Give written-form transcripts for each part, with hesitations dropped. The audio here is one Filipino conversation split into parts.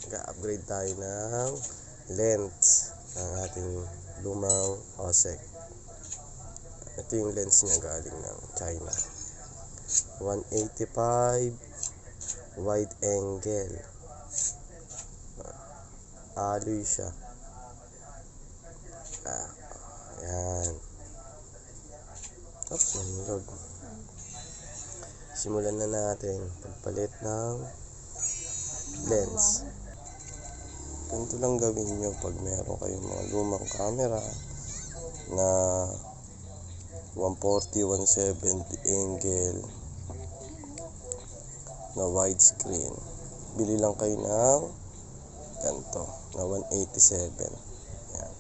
Mag-upgrade tayo ng lens ng ating lumang OSEC. Ito yung lens niya galing ng China. 185 wide angle. Alloy siya. Ayan. Oops, nalog. Simulan na natin pagpalit ng lens. Ganito lang gawin nyo pag meron kayong mga lumang camera na 140, 170 angle na widescreen. Bili lang kayo ng ganito na 187. Yan.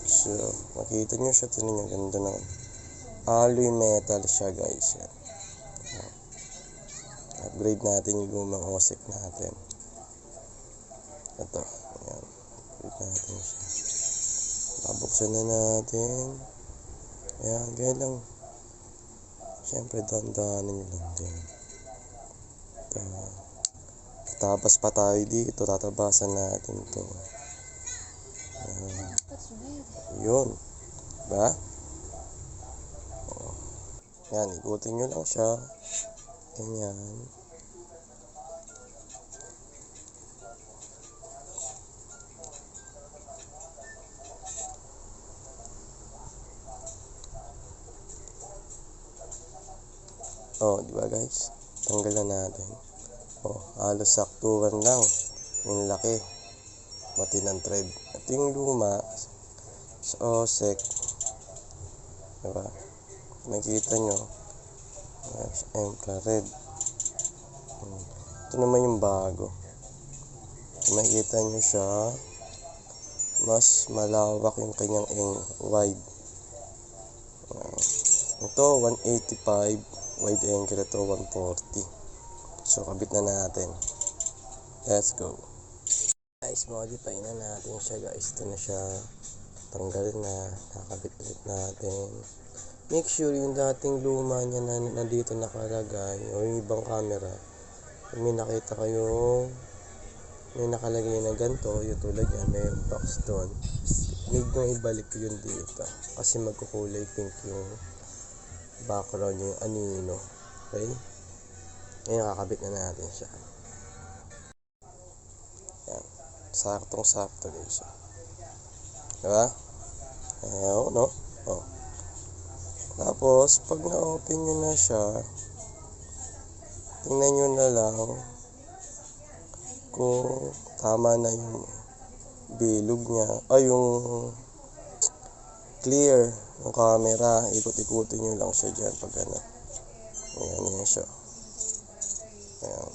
So, makita nyo siya, tinan nyo, ganda ng alloy metal siya, guys. Yan. Upgrade natin yung lumang OSEC natin. Ito. Yan. Upgrade natin siya. Babuksan na natin. Ayan, gaya lang. Siyempre, dandanin nyo lang din. Tatabas pa tayo dito. Tatabasan natin to. Yun. Diba? Yan, ikutin nyo lang siya. Ganyan. Di ba guys? Tanggalan natin. Halos saktuhan lang. Yung laki. Mati ng thread. Ito yung luma sa OSEC. Diba? Makita nyo. Infrared. Ito naman yung bago. Makita nyo siya. Mas malawak yung kanyang wide. Ito 185 wide angle, ito 140. So kabit na natin. Let's go. Guys, modify na natin siya, guys. Ito na siya. Tanggal na. Nakakabit ulit natin. Make sure yung dating luma niya na nandito nakalagay o yung ibang camera, may nakita kayo may nakalagay na ganito, yung tulad yan, may box doon, need nyo ibalik yun dito kasi magkukulay pink yung background, yung anino. Okay, ngayon kakabit na natin siya. Yan, saktong sakto guys, diba? Ayaw, no? Tapos, pag na-open nyo na siya, tingnan nyo na lang kung tama na yung bilog niya, yung clear ng camera. Ikot-ikutin nyo lang siya dyan pag ano. Ayan yan siya. Ayan.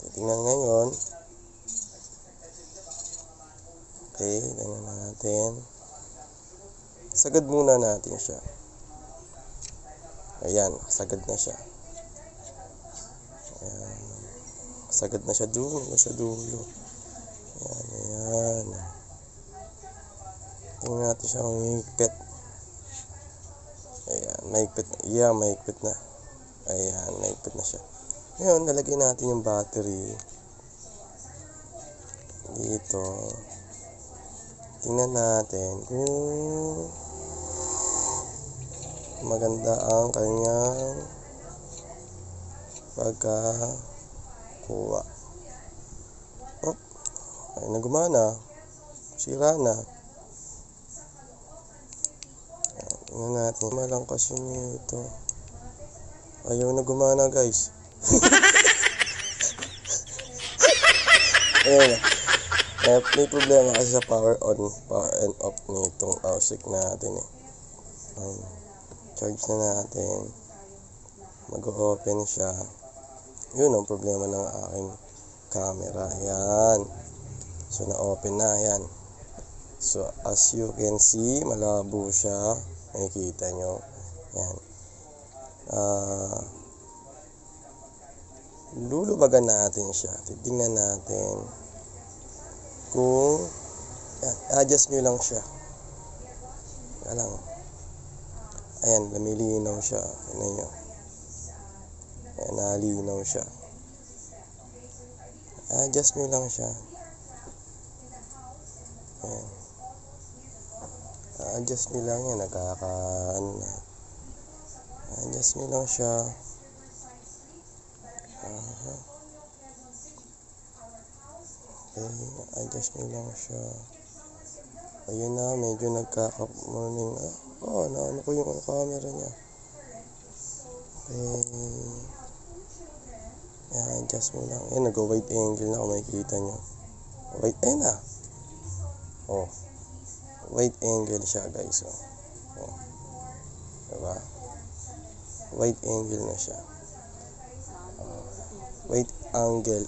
Titingnan ngayon. Okay, tingnan natin. Sagad muna natin siya. Ayan, sagad na siya. Ayan. Sagad na siya dulo. Ayan. Tingnan natin siya kung higpit. Ayan, mahigpit na. Yeah, mahigpit na. Ayan, mahigpit na siya. Ngayon, nalagay natin yung battery. Dito. Tingnan natin kung maganda ang kanyang pagkakuha. Ay na gumana. Sira na. Tingnan natin. Malang kasi nito. Ayaw na gumana guys. Ayan. May problema kasi sa power on, power and off nitong OSEC natin eh. Charge na natin. Mag-open siya. Yun ang problema ng aking camera. Ayan. So na-open na. Ayan. So as you can see, malabo siya. Makikita nyo. Ayan. Lulubagan natin siya. Titingnan natin kung adjust nyo lang siya. Ayan, lumilinaw siya. Tignan nyo. Ayan, nalinaw siya. adjust nyo lang siya. Ayan. Adjust nyo lang yan. Ano na. Adjust nyo lang siya. Okay, adjust nyo lang siya. Ayun na, medyo nagkaka-morning. Naano ko yung camera niya. Okay. Ayan, adjust mo lang. Ayan, nag-wide angle na kung makikita nyo. Wide, ayun na. Wide angle siya, guys. Diba? Wide angle na siya. Wide angle.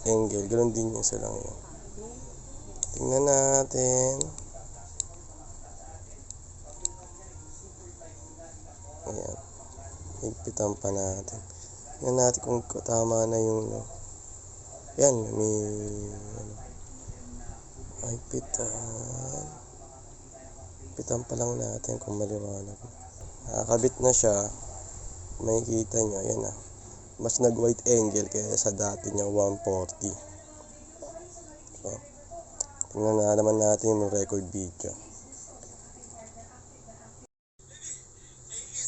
Ganun din yung isa lang yun. Tingnan natin. Ayan. Higpitan pa natin. Tingnan natin kung tama na yung yan, may higpitan. Higpitan pa lang natin kung maliwanag. Nakakabit na siya. Makikita nyo, ayan na. Mas nag-wide angle kaya sa dati niya 140. So, tingnan na naman natin yung record video.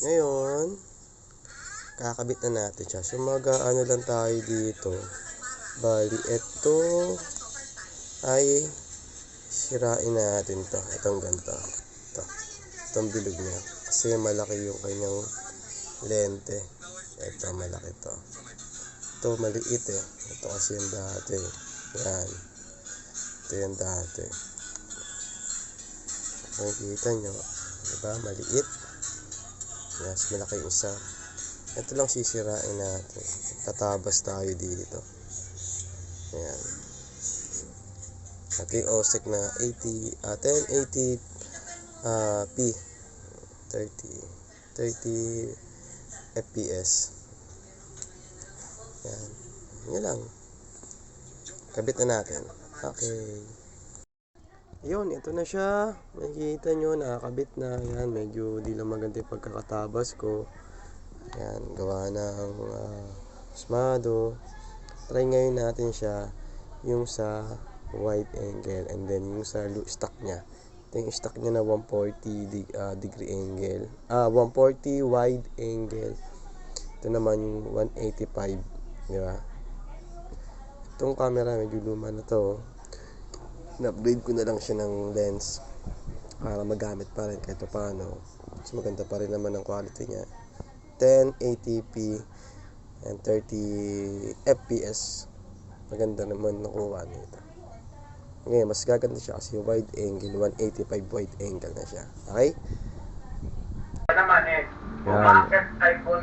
Ngayon, kakabit na natin siya. So, ano lang tayo dito. Bali, ito ay sirain natin to. Itong ganito. Itong bilog niya. Kasi malaki yung kanyang lente. Ito, malaki to. Ito, maliit eh. Ito kasi yung dati. Yan. Ito yung dati. Makikita nyo. Diba? Maliit. Yes, malaki yung isa. Ito lang sisirain natin. Tatabas tayo dito. Ayan. Ito yung OSEC na 1080p 30 fps. Yan. Yan lang. Kabit na natin. Okay. Yun, ito na siya. Makikita nyo, nakakabit na. Yan, medyo di lang maganda yung pagkakatabas ko. Yan, gawa ng smado. Try ngayon natin siya yung sa wide angle and then yung sa stock niya. Ito yung stock niya na 140 degree angle. 140 wide angle. Ito naman yung 185. Di ba? Itong camera medyo luma na to. Na-upgrade ko na lang siya ng lens para magamit pa rin kahit paano. Mas maganda pa rin naman ang quality niya. 1080p and 30 fps. Maganda naman nakuha nito. Ngayon, mas gaganda siya kasi wide angle, 185 wide angle na siya. Okay? Yan.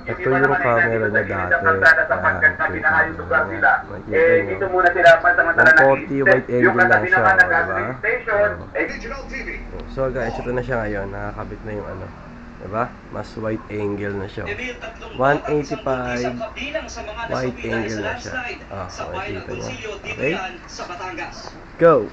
Ito yung camera niya dati. Dito muna sila pansamantala na 140 wide angle lang siya. Diba? So guys, ito na siya ngayon. Nakakabit na yung ano. Diba? Mas wide angle na siya. 185 wide angle na siya. Makikita niya. Okay? Go!